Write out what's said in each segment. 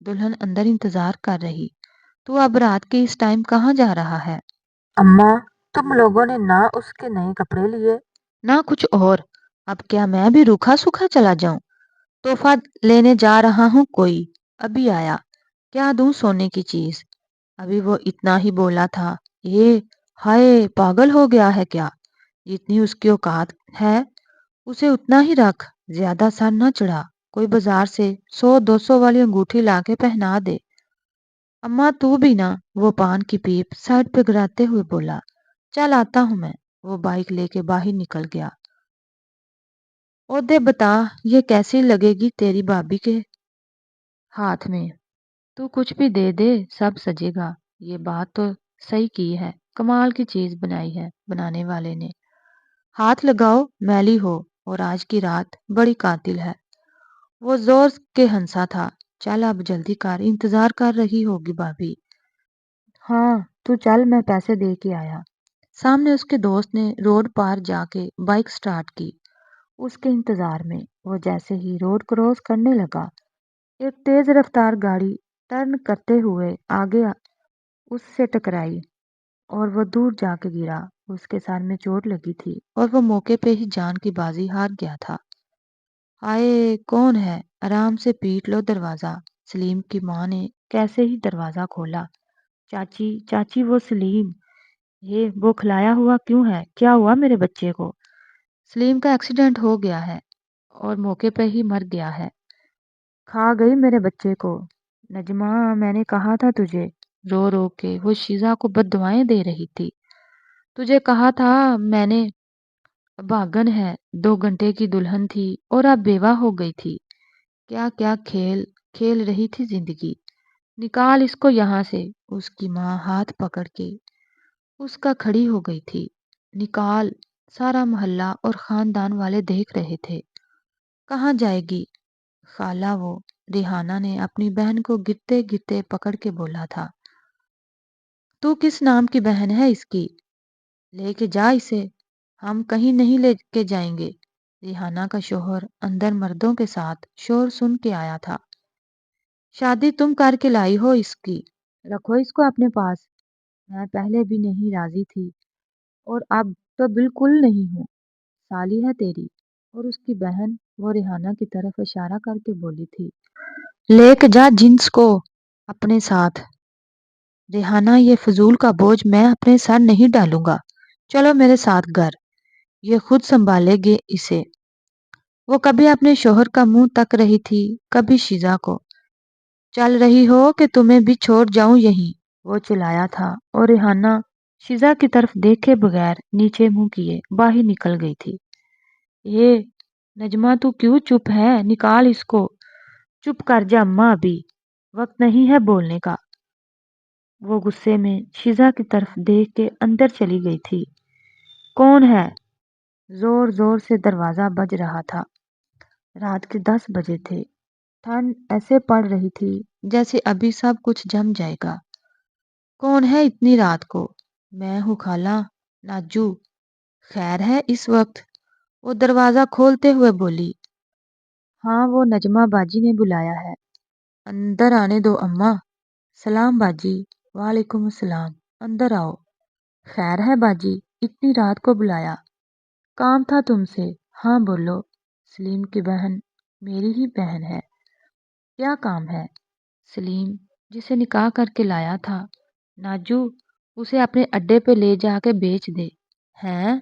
دلہن اندر انتظار کر رہی۔ تو اب رات کے اس ٹائم کہاں جا رہا ہے؟ اماں، تم لوگوں نے نہ اس کے نئے کپڑے لیے نہ کچھ اور۔ اب کیا میں بھی روکھا سوکھا چلا جاؤں؟ تحفہ لینے جا رہا ہوں کوئی، ابھی آیا۔ کیا دوں سونے کی چیز؟ ابھی وہ اتنا ہی بولا تھا۔ یہ ہائے پاگل ہو گیا ہے کیا؟ جتنی اس کی اوقات ہے اسے اتنا ہی رکھ، زیادہ سر نہ چڑھا۔ کوئی بازار سے 100 200 والی انگوٹھی لا کے پہنا دے۔ اماں تو بھی نا، وہ پان کی پیپ سائڈ پہ گراتے ہوئے بولا۔ چل آتا ہوں میں۔ وہ بائک لے کے باہر نکل گیا۔ اور دے بتا، یہ کیسی لگے گی تیری بھابھی کے ہاتھ میں؟ تو کچھ بھی دے دے، سب سجے گا۔ یہ بات تو صحیح کی ہے، کمال کی چیز بنائی ہے بنانے والے نے۔ ہاتھ لگاؤ میلی ہو، اور آج کی رات بڑی قاتل ہے۔ وہ زور کے ہنسا تھا۔ چل اب جلدی کر، انتظار کر رہی ہوگی بھابھی۔ ہاں تو چل، میں پیسے دے کے آیا۔ سامنے اس کے دوست نے روڈ پار جا کے بائک سٹارٹ کی۔ اس کے انتظار میں وہ جیسے ہی روڈ کراس کرنے لگا، ایک تیز رفتار گاڑی ٹرن کرتے ہوئے آگے اس سے ٹکرائی اور وہ دور جا کے گرا۔ اس کے سر میں چوٹ لگی تھی اور وہ موقع پہ ہی جان کی بازی ہار گیا تھا۔ ہائے کون ہے؟ آرام سے پیٹ لو دروازہ۔ سلیم کی ماں نے کیسے ہی دروازہ کھولا۔ چاچی چاچی، وہ سلیم، یہ وہ کھلایا ہوا کیوں ہے؟ کیا ہوا میرے بچے کو؟ سلیم کا ایکسیڈنٹ ہو گیا ہے اور موقع پہ ہی مر گیا ہے۔ کھا گئی میرے بچے کو۔ نجمہ، میں نے کہا تھا تجھے۔ رو رو کے وہ شیزا کو بد دعائیں دے رہی تھی۔ تجھے کہا تھا میں نے، بھاگن ہے، 2 گھنٹے کی دلہن تھی اور اب بیوہ ہو گئی تھی۔ کیا کیا کھیل کھیل رہی تھی زندگی۔ نکال اس کو یہاں سے۔ اس کی ماں ہاتھ پکڑ کے اس کا کھڑی ہو گئی تھی۔ نکال۔ سارا محلہ اور خاندان والے دیکھ رہے تھے۔ کہاں جائے گی خالہ وہ؟ ریحانہ نے اپنی بہن کو گرتے گرتے پکڑ کے بولا تھا۔ تو کس نام کی بہن ہے اس کی؟ لے کے جا اسے۔ ہم کہیں نہیں لے کے جائیں گے۔ ریحانہ کا شوہر اندر مردوں کے ساتھ شور سن کے آیا تھا۔ شادی تم کر کے لائی ہو اس کی، رکھو اس کو اپنے پاس۔ میں پہلے بھی نہیں راضی تھی اور اب تو بالکل نہیں ہوں۔ سالی ہے تیری۔ اور اس کی بہن وہ ریحانہ کی طرف اشارہ کر کے بولی تھی۔ لے کے جا جنس کو اپنے ساتھ۔ ریحانہ، یہ فضول کا بوجھ میں اپنے سر نہیں ڈالوں گا۔ چلو میرے ساتھ گھر، یہ خود سنبھالے گے اسے۔ وہ کبھی اپنے شوہر کا منہ تک رہی تھی، کبھی شیزا کو۔ چل رہی ہو کہ تمہیں بھی چھوڑ جاؤں یہیں؟ وہ چلایا تھا اور ریحانہ شیزا کی طرف دیکھے بغیر نیچے منہ کیے باہر نکل گئی تھی۔ یہ نجمہ، تو کیوں چپ ہے؟ نکال اس کو۔ چپ کر جا اماں، ابھی وقت نہیں ہے بولنے کا۔ وہ غصے میں شیزا کی طرف دیکھ کے اندر چلی گئی تھی۔ کون ہے؟ زور زور سے دروازہ بج رہا تھا۔ رات کے 10 بجے تھے۔ ٹھنڈ ایسے پڑ رہی تھی جیسے ابھی سب کچھ جم جائے گا۔ کون ہے اتنی رات کو؟ میں ہوں خالہ، ناجو۔ خیر ہے اس وقت؟ وہ دروازہ کھولتے ہوئے بولی۔ ہاں، وہ نجمہ باجی نے بلایا ہے۔ اندر آنے دو اماں۔ سلام باجی۔ وعلیکم السلام، اندر آؤ۔ خیر ہے باجی، اتنی رات کو بلایا؟ کام تھا تم سے؟ ہاں بولو۔ سلیم کی بہن میری ہی بہن ہے۔ کیا کام ہے؟ سلیم جسے نکاح کر کے لایا تھا، ناجو، اسے اپنے اڈے پہ لے جا کے بیچ دے۔ ہیں؟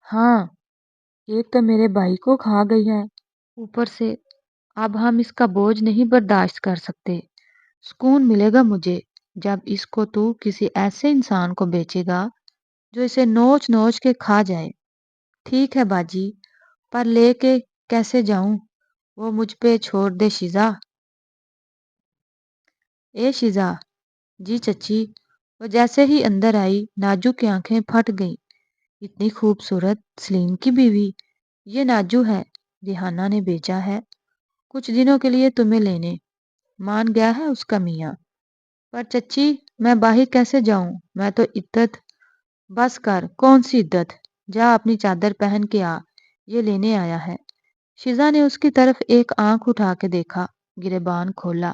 ہاں، ایک تو میرے بھائی کو کھا گئی ہے، اوپر سے اب ہم اس کا بوجھ نہیں برداشت کر سکتے۔ سکون ملے گا مجھے جب اس کو تو کسی ایسے انسان کو بیچے گا جو اسے نوچ نوچ کے کھا جائے۔ ٹھیک ہے باجی، پر لے کے کیسے جاؤں؟ وہ مجھ پہ چھوڑ دے شیزا۔ اے شیزا۔ جی چچی۔ وہ جیسے ہی اندر آئی ناجو کی آنکھیں پھٹ گئیں۔ اتنی خوبصورت، سلیم کی بیوی؟ یہ ناجو ہے، ریحانہ نے بیچا ہے کچھ دنوں کے لیے تمہیں لینے۔ مان گیا ہے اس کا میاں۔ پر چچی، میں باہر کیسے جاؤں؟ میں تو عدت۔ بس کر، کون سی عدت؟ جا اپنی چادر پہن کے آ، یہ لینے آیا ہے۔ شیزا نے اس کی طرف ایک آنکھ اٹھا کے دیکھا، گریبان کھولا۔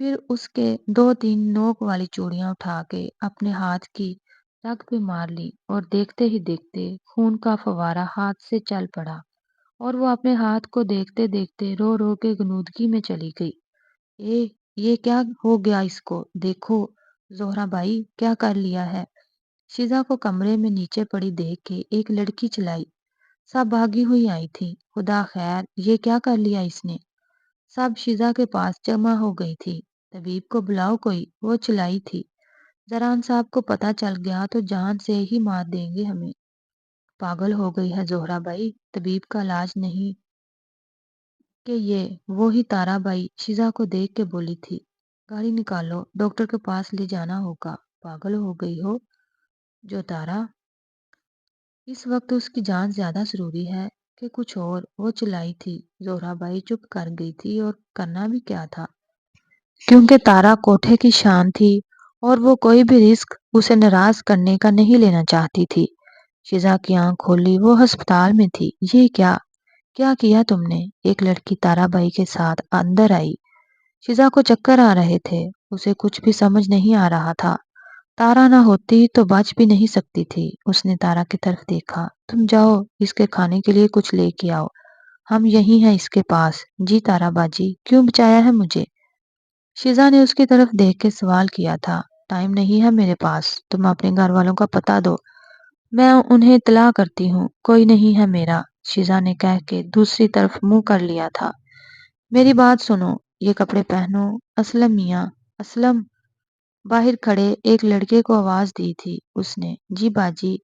پھر اس کے 2-3 نوک والی چوڑیاں اٹھا کے اپنے ہاتھ کی رگ پہ مار لی اور دیکھتے ہی دیکھتے خون کا فوارہ ہاتھ سے چل پڑا اور وہ اپنے ہاتھ کو دیکھتے دیکھتے رو رو کے غنودگی میں چلی گئی۔ اے یہ کیا ہو گیا اس کو؟ دیکھو زہرا بائی کیا کر لیا ہے؟ شیزا کو کمرے میں نیچے پڑی دیکھ کے ایک لڑکی چلائی۔ سب بھاگی ہوئی آئی تھی۔ خدا خیر یہ کیا کر لیا اس نے؟ سب شیزا کے پاس جمع ہو گئی تھی۔ طبیب کو بلاؤ کوئی، وہ چلائی تھی۔ زران صاحب کو پتہ چل گیا تو جان سے ہی مار دیں گے ہمیں۔ پاگل ہو گئی ہے زہرا بائی، طبیب کا علاج نہیں کہ یہ وہی تارا بائی شیزا کو دیکھ کے بولی تھی۔ گاڑی نکالو، ڈاکٹر کے پاس لے جانا ہوگا۔ پاگل ہو گئی ہو جو تارا، اس وقت اس کی جان زیادہ ضروری ہے کہ کچھ اور، وہ چلائی تھی۔ زہرا بائی چپ کر گئی تھی اور کرنا بھی کیا تھا، کیونکہ تارا کوٹھے کی شان تھی اور وہ کوئی بھی رسک اسے ناراض کرنے کا نہیں لینا چاہتی تھی۔ شیزا کی آنکھ کھولی، وہ ہسپتال میں تھی۔ یہ کیا کیا کیا تم نے؟ ایک لڑکی تارا بائی کے ساتھ اندر آئی۔ شیزا کو چکر آ رہے تھے، اسے کچھ بھی سمجھ نہیں آ رہا تھا۔ تارا نہ ہوتی تو بچ بھی نہیں سکتی تھی۔ اس نے تارا کی طرف دیکھا۔ تم جاؤ اس کے کھانے کے لیے کچھ لے کے آؤ، ہم یہی ہیں اس کے پاس۔ جی تارا باجی، کیوں بچایا ہے مجھے؟ شیزا نے اس کی طرف دیکھ کے سوال کیا تھا۔ ٹائم نہیں ہے میرے پاس، تم اپنے گھر والوں کا پتہ دو، میں انہیں اطلاع کرتی ہوں۔ کوئی نہیں ہے میرا، شیزا نے کہہ کے دوسری طرف منہ کر لیا تھا۔ میری بات سنو، یہ کپڑے پہنو۔ اسلم میاں، اسلم، باہر کھڑے ایک لڑکے کو آواز دی تھی اس نے۔ جی باجی،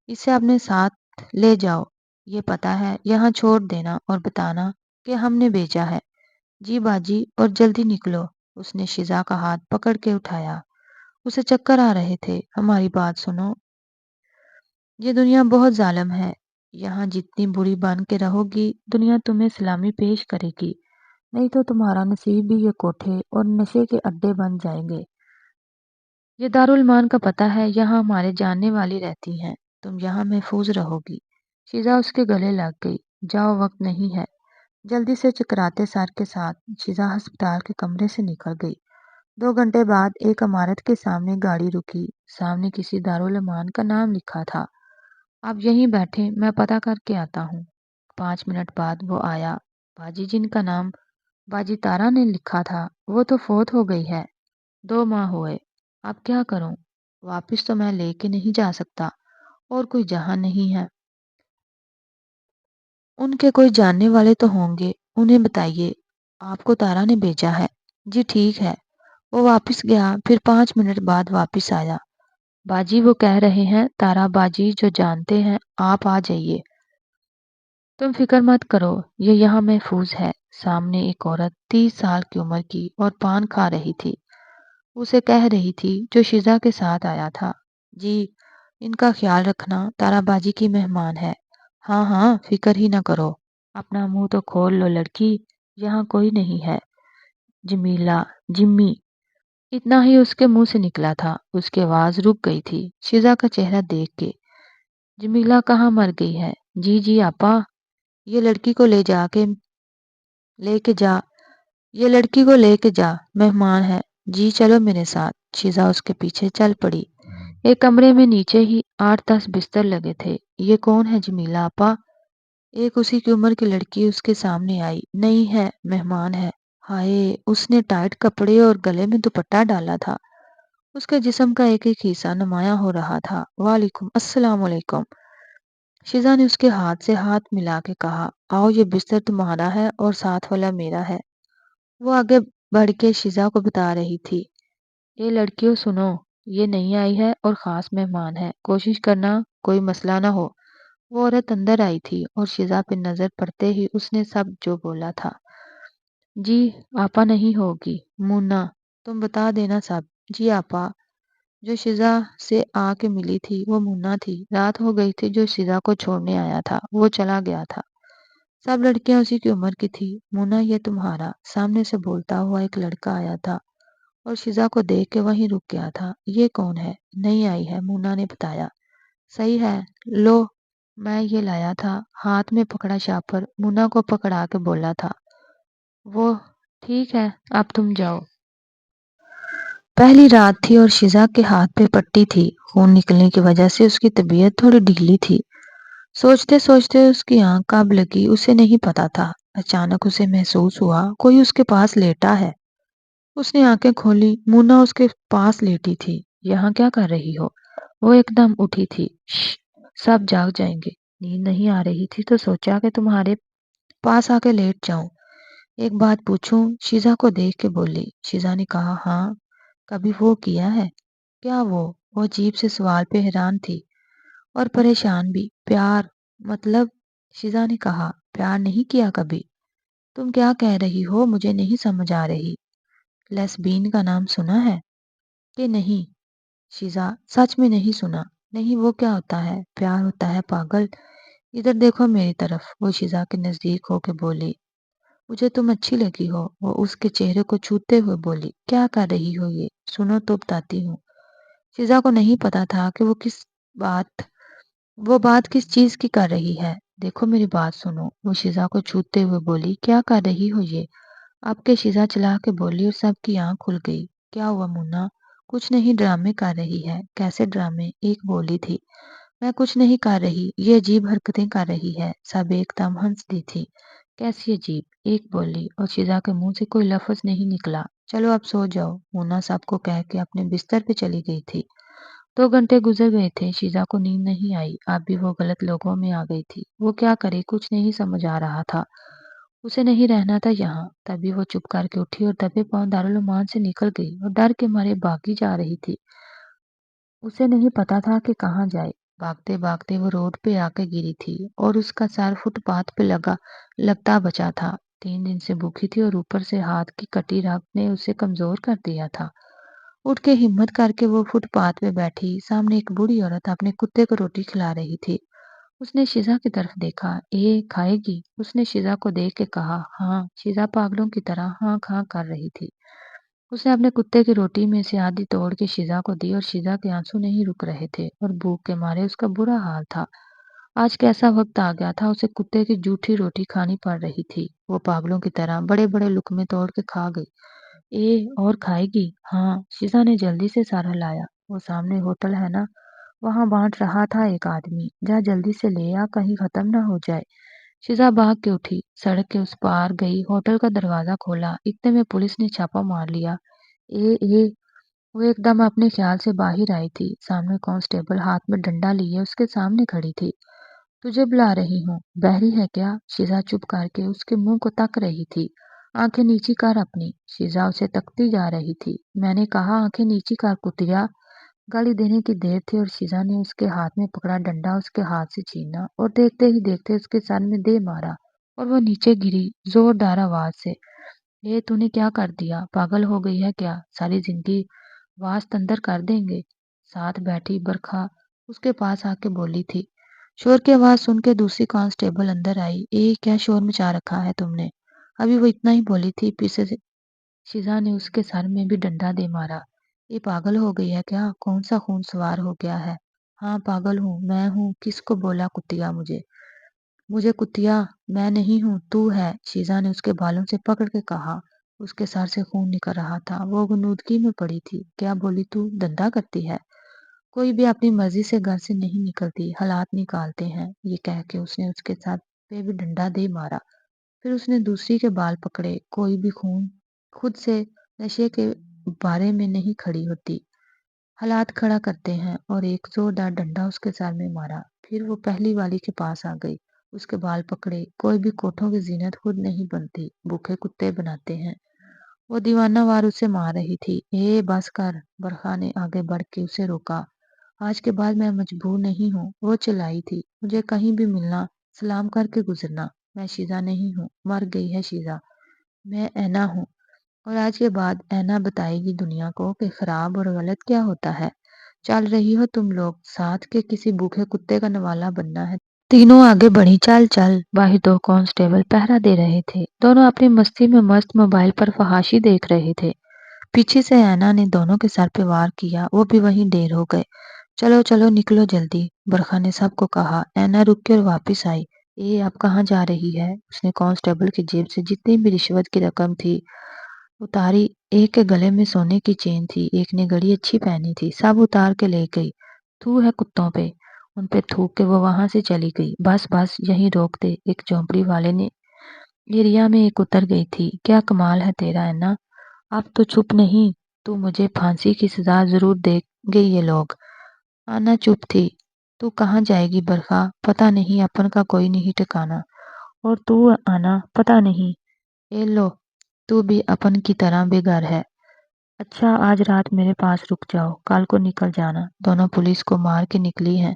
اسے اپنے ساتھ لے جاؤ، یہ پتہ ہے یہاں چھوڑ دینا اور بتانا کہ ہم نے بھیجا ہے۔ جی باجی، اور جلدی نکلو۔ اس نے شیزا کا ہاتھ پکڑ کے اٹھایا۔ اسے چکر آ رہے تھے۔ ہماری بات سنو، یہ دنیا بہت ظالم ہے، یہاں جتنی بری بن کے رہو گی دنیا تمہیں سلامی پیش کرے گی، نہیں تو تمہارا نصیب بھی یہ کوٹھے اور نشے کے اڈے بن جائیں گے۔ یہ دارالمان کا پتہ ہے، یہاں ہمارے جاننے والی رہتی ہیں، تم یہاں محفوظ رہو گی۔ شیزا اس کے گلے لگ گئی۔ جاؤ، وقت نہیں ہے۔ جلدی سے چکراتے سر کے ساتھ شیزا ہسپتال کے کمرے سے نکل گئی۔ 2 گھنٹے بعد ایک عمارت کے سامنے گاڑی رکی، سامنے کسی دارالمان کا نام لکھا تھا۔ آپ یہیں بیٹھے، میں پتہ کر کے آتا ہوں۔ 5 منٹ بعد وہ آیا۔ باجی جن کا نام باجی تارا نے لکھا تھا وہ تو فوت ہو گئی ہے، 2 ماہ ہوئے۔ اب کیا کروں؟ واپس تو میں لے کے نہیں جا سکتا، اور کوئی جہاں نہیں ہے۔ ان کے کوئی جاننے والے تو ہوں گے، انہیں بتائیے آپ کو تارا نے بھیجا ہے۔ جی ٹھیک ہے۔ وہ واپس گیا، پھر 5 منٹ بعد واپس آیا۔ باجی وہ کہہ رہے ہیں تارا باجی جو جانتے ہیں، آپ آ جائیے۔ تم فکر مت کرو، یہ یہاں محفوظ ہے۔ سامنے ایک عورت 30 سال کی عمر کی اور پان کھا رہی تھی، اسے کہہ رہی تھی جو شیزا کے ساتھ آیا تھا۔ جی ان کا خیال رکھنا، تارا باجی کی مہمان ہے۔ ہاں ہاں، فکر ہی نہ کرو، اپنا منہ تو کھول لو لڑکی، یہاں کوئی نہیں ہے۔ جمیلہ، جمی، اتنا ہی اس کے منہ سے نکلا تھا۔ اس کی آواز رک گئی تھی شیزا کا چہرہ دیکھ کے۔ جمیلہ کہاں مر گئی ہے؟ جی جی آپا، یہ لڑکی کو لے کے جا، یہ لڑکی کو لے کے جا، مہمان ہے۔ جی چلو میرے ساتھ۔ شیزا اس کے پیچھے چل پڑی۔ ایک کمرے میں نیچے ہی 8-10 بستر لگے تھے۔ یہ کون ہے جمیلہ آپا؟ ایک اسی کی عمر کی لڑکی اس کے سامنے آئی۔ نہیں ہے، مہمان ہے۔ ہائے، اس نے ٹائٹ کپڑے اور گلے میں دوپٹہ ڈالا تھا، اس کے جسم کا ایک ایک حصہ نمایاں ہو رہا تھا۔ وعلیکم السلام علیکم۔ شیزا نے اس کے ہاتھ سے ہاتھ ملا کے کہا، آؤ یہ بستر تمہارا ہے اور ساتھ والا میرا ہے۔ وہ آگے بڑھ کے شیزا کو بتا رہی تھی، اے لڑکیوں سنو، یہ نہیں آئی ہے اور خاص مہمان ہے، کوشش کرنا کوئی مسئلہ نہ ہو۔ وہ عورت اندر آئی تھی اور شیزا پہ نظر پڑتے ہی اس نے سب جو بولا تھا۔ جی آپا نہیں ہوگی، مونا تم بتا دینا سب۔ جی آپا، جو شیزا سے آ کے ملی تھی وہ مونا تھی، رات ہو گئی تھی جو شیزا کو چھوڑنے آیا تھا وہ چلا گیا تھا، سب لڑکیاں اسی کی عمر کی تھی۔ مونا یہ تمہارا، سامنے سے بولتا ہوا ایک لڑکا آیا تھا اور شیزا کو دیکھ کے وہیں رک گیا تھا۔ یہ کون ہے؟ نہیں آئی ہے، مونا نے بتایا۔ صحیح ہے، لو میں یہ لایا تھا، ہاتھ میں پکڑا شاپر، مونا کو پکڑا کے بولا تھا وہ۔ ٹھیک ہے، اب تم جاؤ۔ پہلی رات تھی اور شیزا کے ہاتھ پہ پٹی تھی، خون نکلنے کی وجہ سے اس کی طبیعت تھوڑی ڈھیلی تھی۔ سوچتے سوچتے اس کی آنکھ کب لگی اسے نہیں پتا تھا۔ اچانک اسے محسوس ہوا کوئی اس کے پاس لیٹا ہے۔ اس نے آنکھیں کھولی، مونا اس کے پاس لیٹی تھی۔ یہاں کیا کر رہی ہو؟ وہ ایک دم اٹھی تھی۔ شش، سب جاگ جائیں گے۔ نیند نہیں آ رہی تھی تو سوچا کہ تمہارے پاس آ کے لیٹ جاؤں۔ ایک بات پوچھوں؟ شیزا کو دیکھ کے بولی۔ شیزا نے کہا ہاں، کبھی وہ کیا ہے؟ کیا وہ عجیب سے سوال پہ حیران تھی اور پریشان بھی۔ پیار؟ مطلب؟ شیزا نے کہا پیار نہیں کیا کبھی؟ تم کیا کہہ رہی ہو؟ مجھے نہیں سمجھ آ رہی۔ لیسبین کا نام سنا ہے کہ نہیں؟ شیزا سچ میں نہیں سنا۔ نہیں، وہ کیا ہوتا ہے؟ پیار ہوتا ہے پاگل، ادھر دیکھو میری طرف۔ وہ شیزا کے نزدیک ہو کے بولی۔ مجھے تم اچھی لگی ہو۔ وہ اس کے چہرے کو چھوتے ہوئے بولی۔ کیا کر رہی ہو یہ؟ سنو تو بتاتی ہوں۔ شیزا کو نہیں پتا تھا کہ وہ بات کس چیز کی کر رہی ہے۔ دیکھو میری بات سنو، وہ شیزا کو چھوتے ہوئے بولی۔ کیا کر رہی ہو یہ؟ آپ کے شیزا چلا کے بولی اور سب کی آنکھ کھل گئی۔ کیا ہوا مونا؟ کچھ نہیں، ڈرامے کر رہی ہے۔ کیسے ڈرامے؟ ایک بولی تھی۔ میں کچھ نہیں کر رہی، یہ عجیب حرکتیں کر رہی ہے۔ سب ایک دم ہنس دی تھی۔ کیسی عجیب؟ ایک بولی اور شیزا کے منہ سے کوئی لفظ نہیں نکلا۔ چلو اب سو جاؤ، مونا سب کو کہہ کے اپنے بستر پہ چلی گئی تھی۔ 2 گھنٹے گزر گئے تھے، شیزا کو نیند نہیں آئی۔ اب بھی وہ غلط لوگوں میں آ گئی تھی۔ وہ کیا کرے؟ کچھ نہیں سمجھ آ رہا تھا۔ اسے نہیں رہنا تھا یہاں۔ تبھی وہ چپ کر کے اٹھی اور دبے پاؤں دارالعمان سے نکل گئی اور ڈر کے مارے بھاگی جا رہی تھی۔ اسے نہیں پتا تھا کہ کہاں جائے۔ بھاگتے بھاگتے وہ روڈ پہ آ کے گری تھی اور اس کا سر فٹ پاتھ پہ لگتا بچا تھا۔ 3 دن سے بھوکی تھی اور اوپر سے ہاتھ کی کٹی رگ نے اسے کمزور کر دیا تھا۔ اٹھ کے ہمت کر کے وہ فٹ پاتھ پہ بیٹھی۔ سامنے ایک بوڑھی عورت اپنے کتے کو روٹی کھلا رہی تھی۔ اس نے شیزا کی طرف دیکھا۔ کھائے گی؟ اس نے شیزا کو دیکھ کے کہا۔ ہاں۔ شیزا پاگلوں کی طرح ہاں کھاں کر رہی تھی۔ اس نے اپنے کتے کی روٹی میں سے آدھی توڑ کے شیزا کو دی اور شیزا کے آنسو نہیں رک رہے تھے اور بھوک کے مارے اس کا برا حال تھا۔ آج کیسا وقت آ گیا تھا، اسے کتے کی جھوٹی روٹی کھانی پڑ رہی تھی۔ وہ پاگلوں کی طرح بڑے بڑے لقمے توڑ کے کھا گئی۔ اور کھائے گی؟ ہاں۔ شیزا نے جلدی سے سر ہلایا۔ وہ سامنے ہوٹل ہے نا، وہاں بانٹ رہا تھا ایک آدمی۔ جا جلدی سے لے آ، کہیں ختم نہ ہو جائے۔ شیزا بھاگ کے اٹھی، سڑک کے اس پار گئی، ہوٹل کا دروازہ کھولا۔ اتنے میں پولیس نے چھاپا مار لیا۔ وہ ایک دم اپنے خیال سے باہر آئی تھی۔ سامنے کانسٹیبل ہاتھ میں ڈنڈا لیے اس کے سامنے کھڑی تھی۔ تجھے بلا رہی ہوں، بہری ہے کیا؟ شیزا چپ کر کے اس کے منہ کو تک رہی تھی۔ آنکھیں نیچی کر اپنی۔ شیزا اسے تکتی جا رہی تھی۔ میں نے کہا آنکھیں نیچی کر کتیا۔ گالی دینے کی دیر تھی اور شیزا نے اس کے ہاتھ میں پکڑا ڈنڈا اس کے ہاتھ سے چھینا اور دیکھتے ہی دیکھتے اس کے سر میں دے مارا اور وہ نیچے گری زوردار آواز سے۔ تو نے کیا کر دیا؟ پاگل ہو گئی ہے کیا؟ ساری زندگی واسط اندر کر دیں گے۔ ساتھ بیٹھی برکھا اس کے پاس آ کے بولی تھی۔ شور کی آواز سن کے دوسری کانسٹیبل اندر آئی۔ کیا شور مچا رکھا ہے تم نے؟ ابھی وہ اتنا ہی بولی تھی، پیچھے سے شیزا نے اس کے سر میں بھی ڈنڈا دے مارا۔ یہ پاگل ہو گئی ہے کیا؟ کون سا خون سوار ہو گیا ہے؟ ہاں پاگل ہوں، میں ہوں۔ کس کو بولا کتیا؟ مجھے کتیا میں نہیں ہوں، تو ہے۔ شیزا نے اس کے بالوں سے پکڑ کے کہا۔ اس کے سر سے خون نکل رہا تھا، وہ غنودگی میں پڑی تھی۔ کیا بولی تو؟ دھندا کرتی ہے؟ کوئی بھی اپنی مرضی سے گھر سے نہیں نکلتی، حالات نکالتے ہیں۔ یہ کہہ کے اس نے اس کے سر پہ بھی ڈنڈا دے مارا۔ پھر اس نے دوسری کے بال پکڑے۔ کوئی بھی خود سے نشے کے بارے میں نہیں کھڑی ہوتی، حالات کھڑا کرتے ہیں، اور ایک زوردار ڈنڈا اس کے سر میں مارا۔ پھر وہ پہلی والی کے پاس آ گئی، اس کے بال پکڑے۔ کوئی بھی کوٹھوں کی زینت خود نہیں بنتی، بھوکے کتے بناتے ہیں۔ وہ دیوانہ وار اسے مار رہی تھی۔ بس کر، برکھا نے آگے بڑھ کے اسے روکا۔ آج کے بعد میں مجبور نہیں ہوں، وہ چلائی تھی۔ مجھے کہیں بھی ملنا، سلام کر کے گزرنا۔ میں شیزا نہیں ہوں، مر گئی ہے شیزا۔ میں اینا ہوں، اور آج کے بعد اینا بتائے گی دنیا کو کہ خراب اور غلط کیا ہوتا ہے۔ چل رہی ہو تم لوگ ساتھ کے کسی بھوکے کتے کا نوالا بننا ہے؟ تینوں آگے بڑھی۔ چل چل۔ باہر 2 کانسٹیبل پہرا دے رہے تھے، دونوں اپنی مستی میں مست موبائل پر فحاشی دیکھ رہے تھے۔ پیچھے سے اینا نے دونوں کے سر پہ وار کیا، وہ بھی وہیں ڈیر ہو گئے۔ چلو چلو نکلو جلدی، برکھا نے سب کو کہا۔ اینا رک کے اور واپس آئی۔ اب کہاں جا رہی ہے؟ اس نے کانسٹیبل کی جیب سے جتنی بھی رشوت کی رقم تھی اتاری۔ ایک کے گلے میں سونے کی چین تھی، ایک نے گھڑی اچھی پہنی تھی، سب اتار کے لے گئی۔ تھو ہے کتوں پہ۔ ان پہ تھوک کے وہ وہاں سے چلی گئی۔ بس بس یہیں روک دے، ایک جھونپڑی والے نے ایریا میں ایک اتر گئی تھی۔ کیا کمال ہے تیرا اینا، اب تو چپ نہیں، تو مجھے پھانسی کی سزا ضرور دیں گے یہ لوگ۔ آنا چپ تھی۔ تو کہاں جائے گی برکھا، پتہ نہیں اپن کا کوئی نہیں ٹھکانا، اور تو آنا پتہ نہیں۔ اے لو، تو بھی اپن کی طرح بے گھر ہے۔ اچھا آج رات میرے پاس رک جاؤ، کل کو نکل جانا۔ دونوں پولیس کو مار کے نکلی ہیں۔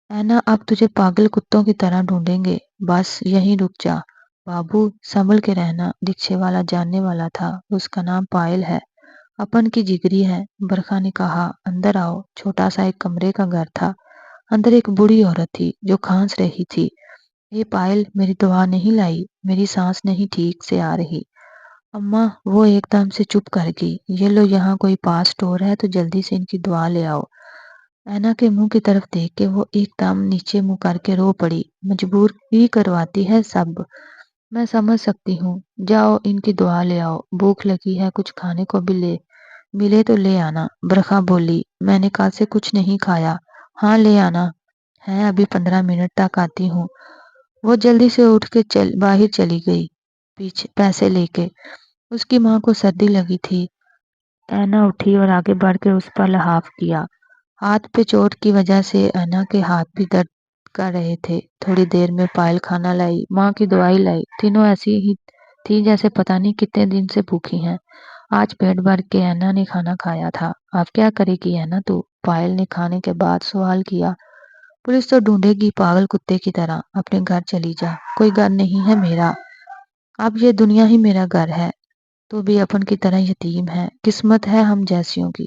اینا اب تجھے پاگل کتوں کی طرح ڈھونڈیں گے، بس یہیں رک جا۔ بابو سنبھل کے رہنا، رکشے والا جاننے والا تھا، اس کا نام پائل ہے، اپن کی جگری ہے۔ برکھا نے کہا اندر آؤ۔ چھوٹا سا ایک کمرے کا گھر تھا، اندر ایک بوڑھی عورت تھی جو کھانس رہی تھی۔ اے پائل، میری دوا نہیں لائی، میری سانس نہیں ٹھیک سے آ رہی۔ اماں، وہ ایک دم سے چپ کر گئی۔ یہ لو، یہاں کوئی پاس سٹور ہے تو جلدی سے ان کی دوا لے آؤ۔ اینا کے منہ کی طرف دیکھ کے وہ ایک دم نیچے منہ کر کے رو پڑی۔ مجبور ہی کرواتی ہے سب، میں سمجھ سکتی ہوں، جاؤ ان کی دعا لے آؤ، بھوک لگی ہے، کچھ کھانے کو بھی ملے تو لے آنا۔ برکھا بولی میں نے کل سے کچھ نہیں کھایا۔ ہاں لے آنا ہے، ابھی 15 منٹ تک آتی ہوں۔ وہ جلدی سے اٹھ کے باہر چلی گئی، پیچھے پیسے لے کے۔ اس کی ماں کو سردی لگی تھی۔ اینا اٹھی اور آگے بڑھ کے اس پر لحاف کیا۔ ہاتھ پہ چوٹ کی وجہ سے اینا کے ہاتھ بھی درد کر رہے تھے۔ تھوڑی دیر میں پائل کھانا لائی، ماں کی دوائی لائی، تینوں ایسی ہی تھی جیسے پتہ نہیں کتنے دن سے بھوکی ہیں۔ آج پیٹ بھر کے اینا نے کھانا کھایا تھا۔ اب کیا کرے گی اینا تو، پائل نے کھانے کے بعد سوال کیا۔ پولیس تو ڈھونڈے گی پاگل کتے کی طرح، اپنے گھر چلی جا، کوئی گھر نہیں ہے میرا، اب یہ دنیا ہی میرا گھر ہے۔ تو بھی اپن کی طرح یتیم ہے، قسمت ہے ہم جیسیوں کی۔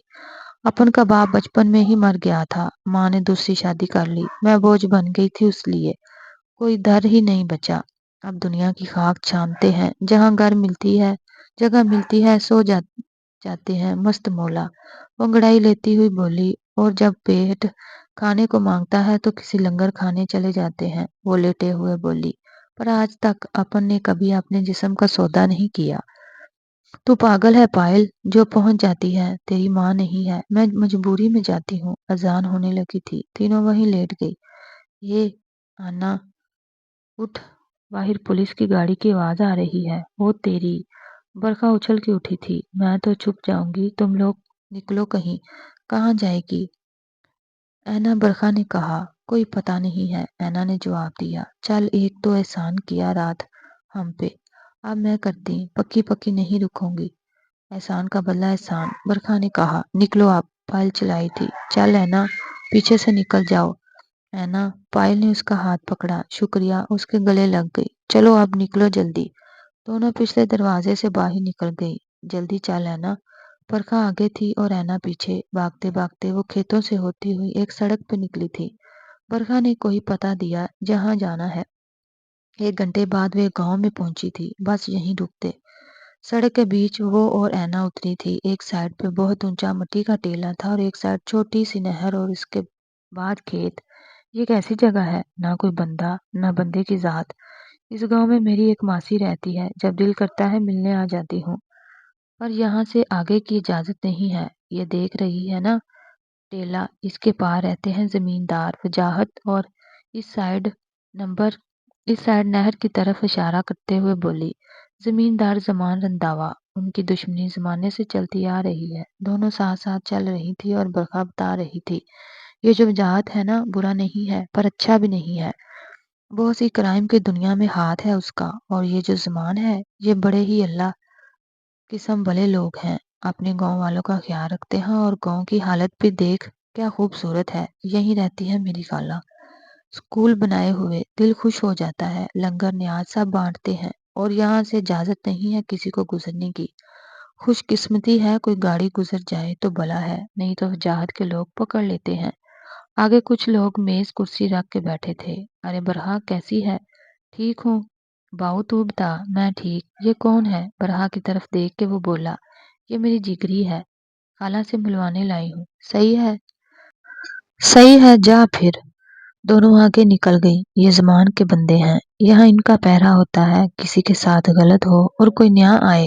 اپن کا باپ بچپن میں ہی مر گیا تھا، ماں نے دوسری شادی کر لی، میں بوجھ بن گئی تھی اس لیے، کوئی در ہی نہیں بچا۔ اب دنیا کی خاک چھانتے ہیں، جہاں جگہ ملتی ہے سو جاتے ہیں مست مولا۔ وہ انگڑائی لیتی ہوئی بولی، اور جب پیٹ کھانے کو مانگتا ہے تو کسی لنگر کھانے چلے جاتے ہیں۔ وہ لیٹے ہوئے بولی، پر آج تک اپن نے کبھی اپنے جسم کا سودا نہیں کیا۔ تو پاگل ہے پائل، جو پہنچ جاتی ہے، تیری ماں نہیں ہے، میں مجبوری میں جاتی ہوں۔ اذان ہونے لگی تھی، تینوں وہیں لیٹ گئی۔ یہ آنا اٹھ، باہر پولیس کی گاڑی کی آواز آ رہی ہے۔ وہ تیری، برکھا اچھل کے اٹھی تھی۔ میں تو چھپ جاؤں گی، تم لوگ نکلو کہیں۔ کہاں جائے گی اینا، برکھا نے کہا۔ کوئی پتہ نہیں ہے، اینا نے جواب دیا۔ چل، ایک تو احسان کیا رات ہم پہ، اب میں کرتی، پکی پکی نہیں رکوں گی۔ احسان کا بدلہ احسان، برکھا نے کہا۔ نکلو اب، پائل چلائی تھی۔ چل اینا، پیچھے سے نکل جاؤ۔ اینا، پائل نے اس کا ہاتھ پکڑا۔ شکریہ، اس کے گلے لگ گئی۔ چلو اب نکلو جلدی۔ دونوں پچھلے دروازے سے باہر نکل گئی۔ جلدی چل اینا۔ برکھا آگے تھی اور اینا پیچھے، بھاگتے بھاگتے وہ کھیتوں سے ہوتی ہوئی ایک سڑک پہ نکلی تھی۔ برکھا نے کوئی پتہ دیا جہاں جانا ہے۔ 1 گھنٹے بعد وہ گاؤں میں پہنچی تھی۔ بس یہیں رکتے۔ سڑک کے بیچ وہ اور اینا اتری تھی۔ ایک سائڈ پہ بہت اونچا مٹی کا ٹیلہ تھا اور ایک سائڈ چھوٹی سی نہر اور اس کے بعد کھیت۔ یہ کیسی جگہ ہے، نہ کوئی بندہ نہ بندے کی ذات۔ اس گاؤں میں میری ایک ماسی رہتی ہے، جب دل کرتا ہے ملنے آ جاتی ہوں، پر یہاں سے آگے کی اجازت نہیں ہے۔ یہ دیکھ رہی ہے نا ٹیلہ، اس کے پار رہتے ہیں زمیندار وجاہت، اور اس سائڈ نہر کی طرف اشارہ کرتے ہوئے بولی۔ زمیندار زمان رنداوا، ان کی دشمنی زمانے سے چلتی آ رہی ہے۔ دونوں ساتھ ساتھ چل رہی تھی اور برکھا بتا رہی تھی، یہ جو وجاہت ہے نا، برا نہیں ہے پر اچھا بھی نہیں ہے، بہت سی کرائم کی دنیا میں ہاتھ ہے اس کا، اور یہ جو زمان ہے، یہ بڑے ہی اللہ قسم بھلے لوگ ہیں، اپنے گاؤں والوں کا خیال رکھتے ہیں، اور گاؤں کی حالت بھی دیکھ کیا خوبصورت ہے۔ یہیں رہتی ہے میری خالہ، اسکول بنائے ہوئے، دل خوش ہو جاتا ہے، لنگر نیاز سب بانٹتے ہیں، اور یہاں سے اجازت نہیں ہے کسی کو گزرنے کی۔ خوش قسمتی ہے کوئی گاڑی گزر جائے تو بھلا ہے، نہیں تو وجاہت کے لوگ پکڑ لیتے ہیں۔ آگے کچھ لوگ میز کرسی رکھ کے بیٹھے تھے۔ ارے برہا کیسی ہے؟ ٹھیک ہوں باؤ، تو بتا۔ میں ٹھیک۔ یہ کون ہے؟ برہا کی طرف دیکھ کے وہ بولا، یہ میری جگری ہے، خالہ سے ملوانے لائی ہوں۔ صحیح ہے؟ صحیح ہے، جا پھر۔ دونوں آگے نکل گئی۔ یہ زمان کے بندے ہیں، یہاں ان کا پہرا ہوتا ہے، کسی کے ساتھ غلط ہو اور کوئی نیا آئے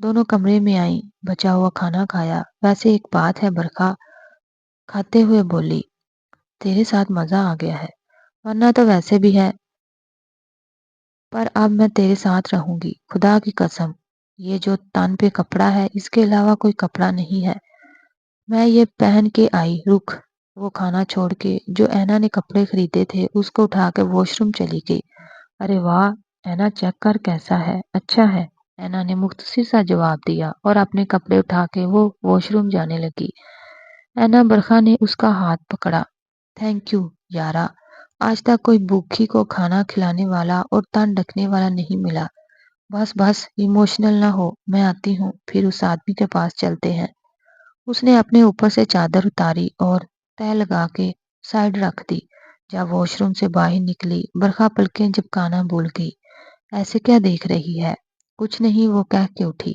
دونوں کمرے میں آئیں، بچا ہوا کھانا کھایا۔ ویسے ایک بات ہے، برکھا کھاتے ہوئے بولی، تیرے ساتھ مزہ آ گیا ہے، ورنہ تو ویسے بھی ہے، پر اب میں تیرے ساتھ رہوں گی، خدا کی قسم۔ یہ جو تن پہ کپڑا ہے اس کے علاوہ کوئی کپڑا نہیں ہے، میں یہ پہن کے آئی۔ رک، وہ کھانا چھوڑ کے جو اینا نے کپڑے خریدے تھے اس کو اٹھا کے واش روم چلی گئی۔ ارے واہ اینا، چیک کر کیسا ہے، اچھا ہے، اینا نے مختصر سا جواب دیا اور اپنے کپڑے اٹھا کے وہ واش روم جانے لگی۔ اینا برکھا نے اس کا ہاتھ پکڑا۔ تھینک یو یارا، آج تک کوئی بھوکی کو کھانا کھلانے والا اور تن ڈھکنے والا نہیں ملا۔ بس بس ایموشنل نہ ہو، میں آتی ہوں، پھر اس آدمی کے پاس چلتے ہیں۔ اس نے اپنے اوپر سے چادر اتاری اور تہ لگا کے سائڈ رکھ دی۔ جب واش روم سے باہر نکلی، برکھا پلکیں جھپکانا بھول گئی۔ ایسے کیا دیکھ رہی ہے؟ کچھ نہیں، وہ کہہ کے اٹھی۔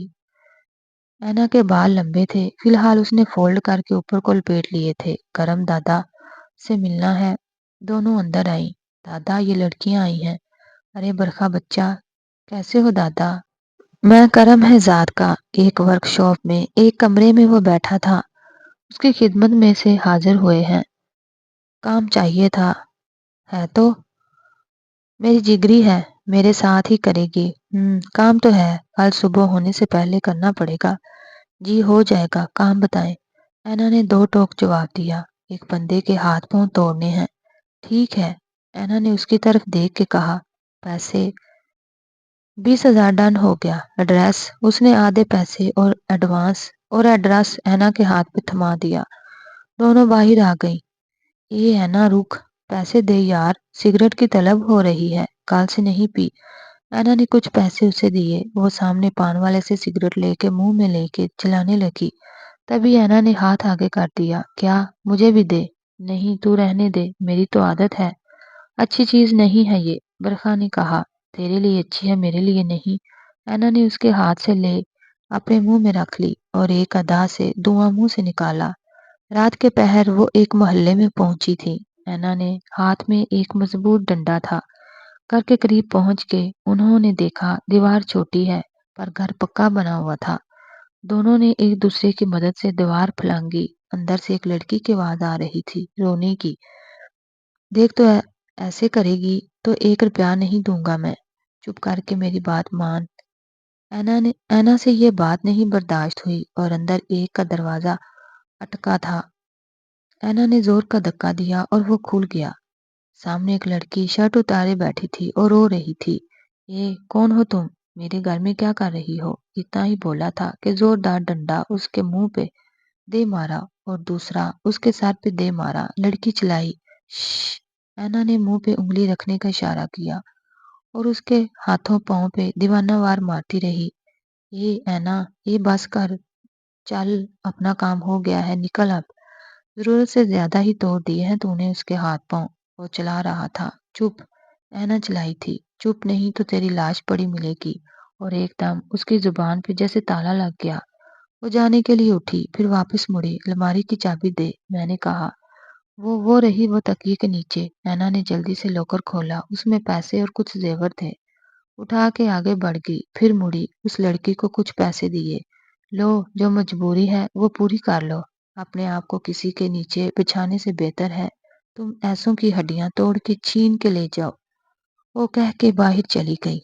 اینا کے بال لمبے تھے، فی الحال اس نے فولڈ کر کے اوپر کو لپیٹ لیے تھے۔ کرم دادا سے ملنا ہے۔ دونوں اندر آئیں۔ دادا یہ لڑکیاں آئی ہیں۔ ارے برکھا بچہ، کیسے ہو دادا؟ میں کرم ہے ذات کا۔ ایک ورک شاپ میں ایک کمرے میں وہ بیٹھا تھا، اس کی خدمت میں سے حاضر ہوئے ہیں۔ کام چاہیے تھا؟ ہے تو میری جگری ہے، میرے ساتھ ہی کرے گی۔ کام تو ہے، کل صبح ہونے سے پہلے کرنا پڑے گا۔ جی ہو جائے گا، کام بتائیں۔ اینا نے دو ٹوک جواب دیا۔ ایک بندے کے ہاتھ پاؤں توڑنے ہیں۔ ٹھیک ہے، اینا نے اس کی طرف دیکھ کے کہا۔ پیسے 20,000 ڈن ہو گیا۔ ایڈریس؟ اس نے آدھے پیسے اور ایڈریس اینا کے ہاتھ پہ تھما دیا۔ دونوں باہر آ گئیں۔ اینا رک، پیسے دے یار، سگریٹ کی طلب ہو رہی ہے، کل سے نہیں پی۔ اینا نے کچھ پیسے اسے دیے، وہ سامنے پان والے سے سگریٹ لے کے منہ میں لے کے جلانے لگی۔ تبھی اینا نے ہاتھ آگے کر دیا۔ کیا؟ مجھے بھی دے۔ نہیں، تو رہنے دے، میری تو عادت ہے۔ اچھی چیز نہیں ہے یہ، برکھا نے کہا۔ تیرے لیے اچھی ہے، میرے لیے نہیں۔ اینا نے اس کے ہاتھ سے لے اپنے منہ میں رکھ لی اور ایک ادا سے دھواں منہ سے نکالا۔ رات کے پہر وہ ایک محلے میں پہنچی تھی۔ اینا نے ہاتھ میں ایک مضبوط ڈنڈا تھا۔ گھر کے قریب پہنچ کے انہوں نے دیکھا دیوار چھوٹی ہے پر گھر پکا بنا ہوا تھا۔ دونوں نے ایک دوسرے کی مدد سے دیوار پھلانگی۔ اندر سے ایک لڑکی کی آواز آ رہی تھی، رونے کی۔ دیکھ تو ایسے کرے گی تو 1 روپیہ نہیں دوں گا میں، چپ کر کے میری بات مان۔ اینا سے یہ بات نہیں برداشت ہوئی اور اندر ایک کا دروازہ اٹکا تھا۔ اینا نے زور کا دھکا دیا اور وہ کھل گیا۔ سامنے ایک لڑکی شرٹ اتارے بیٹھی تھی اور رو رہی تھی۔ کون ہو تم؟ میرے گھر میں کیا کر رہی ہو؟ اتنا ہی بولا تھا کہ زوردار ڈنڈا اس کے منہ پہ دے مارا اور دوسرا اس کے سر پہ دے مارا۔ لڑکی چلائی، شش! اینا نے منہ پہ انگلی رکھنے کا اشارہ کیا اور اس کے ہاتھوں پاؤں پہ دیوانہ وار مارتی رہی۔ اینا، بس کر، چل، اپنا کام ہو گیا ہے، نکل اب۔ ضرورت سے زیادہ ہی توڑ دیے ہیں تو نے اس کے ہاتھ پاؤں۔ وہ چلا رہا تھا۔ چپ! اینا چلائی تھی۔ چپ نہیں تو تیری لاش پڑی ملے گی۔ اور ایک دم اس کی زبان پہ جیسے تالا لگ گیا۔ وہ جانے کے لیے اٹھی، پھر واپس مڑی۔ الماری کی چابی دے، میں نے کہا۔ وہ رہی وہ تکیے کے نیچے۔ اینا نے جلدی سے لاکر کھولا، اس میں پیسے اور کچھ زیور تھے۔ اٹھا کے آگے بڑھ گئی، پھر مڑی، اس لڑکی کو کچھ پیسے دیے۔ لو، جو مجبوری ہے وہ پوری کر لو، اپنے آپ کو کسی کے نیچے بچھانے سے بہتر ہے تم ایسوں کی ہڈیاں توڑ کے چھین کے لے جاؤ۔ وہ کہہ کے باہر چلی گئی۔